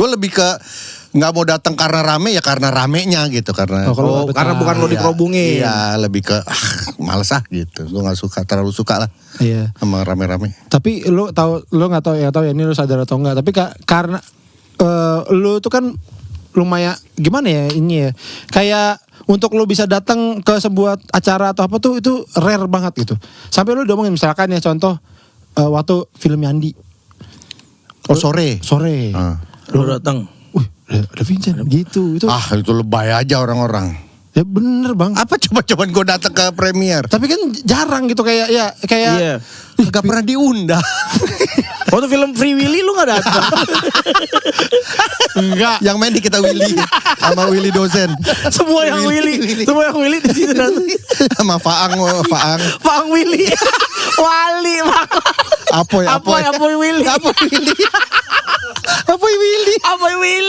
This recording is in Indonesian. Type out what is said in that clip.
Gue lebih ke nggak mau datang karena rame ya karena ramenya gitu karena karena bukan lo dikerubungin. Iya, lebih ke males gitu. Gue nggak suka terlalu suka lah. Iya. Sama rame-rame. Tapi lu nggak tahu ya ini lu sadar atau enggak. Tapi karena lu tuh kan lumayan gimana ya ini ya. Kayak untuk lu bisa datang ke sebuah acara atau apa tuh itu rare banget gitu. Sampai lu udah ngomongin misalkan ya contoh waktu film Yandi. Sore. Lu datang. Ada Vincent gitu itu. Itu lebay aja orang-orang. Ya bener bang. Apa coba-coba gue datang ke premier? Tapi kan jarang gitu kayak. Iya. Gak pernah diundang. Waktu film Free Willy lu gak datang. Enggak. Yang main di kita Willy sama Willy dosen. Semua yang Willy di situ datang. Sama Faang. Faang Willy. Wali. Apoy Willy. Apoy Willy.